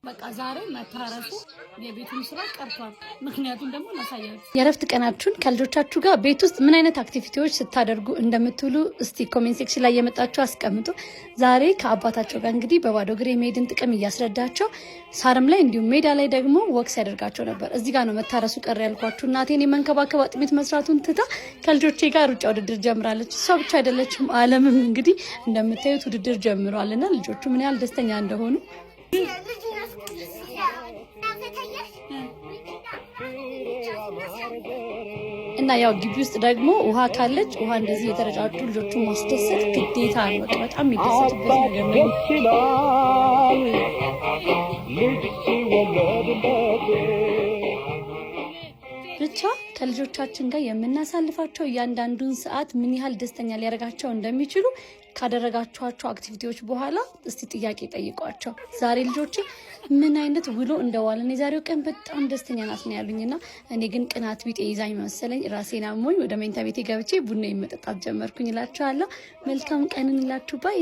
በቃ ዛሬ መታረሱ የቤቱን ስራ ቀርቷል። ምክንያቱም ደግሞ ላሳያችሁ የረፍት ቀናችሁን ከልጆቻችሁ ጋር ቤት ውስጥ ምን አይነት አክቲቪቲዎች ስታደርጉ እንደምትውሉ እስቲ ኮሜንት ሴክሽን ላይ የመጣችሁ አስቀምጡ። ዛሬ ከአባታቸው ጋር እንግዲህ በባዶ እግር የመሄድን ጥቅም እያስረዳቸው ሳርም ላይ እንዲሁም ሜዳ ላይ ደግሞ ወክስ ያደርጋቸው ነበር። እዚህ ጋር ነው መታረሱ ቀር ያልኳችሁ። እናቴን የመንከባከብ አጥሚት መስራቱን ትታ ከልጆቼ ጋር ሩጫ ውድድር ጀምራለች። እሷ ብቻ አይደለችም፣ ዓለምም እንግዲህ እንደምታዩት ውድድር ጀምሯልና ልጆቹ ምን ያህል ደስተኛ እንደሆኑ እና ያው ግቢ ውስጥ ደግሞ ውሃ ካለች ውሃ እንደዚህ የተረጫጩ ልጆቹን ማስደሰት ግዴታ ነው። በጣም የሚደሰቱበት ነገር ነው። ብቻ ከልጆቻችን ጋር የምናሳልፋቸው እያንዳንዱን ሰዓት ምን ያህል ደስተኛ ሊያደርጋቸው እንደሚችሉ ካደረጋችኋቸው አክቲቪቲዎች በኋላ እስቲ ጥያቄ ጠይቋቸው። ዛሬ ልጆቼ ምን አይነት ውሎ እንደዋለን የዛሬው ቀን በጣም ደስተኛ ናት ነው ያሉኝና እኔ ግን ቅናት ቢጤ ይዛኝ መሰለኝ ራሴን አሞኝ ወደ መኝታ ቤቴ ገብቼ ቡና መጠጣት ጀመርኩኝ እላችኋለሁ። መልካም ቀን እንላችሁ ባይ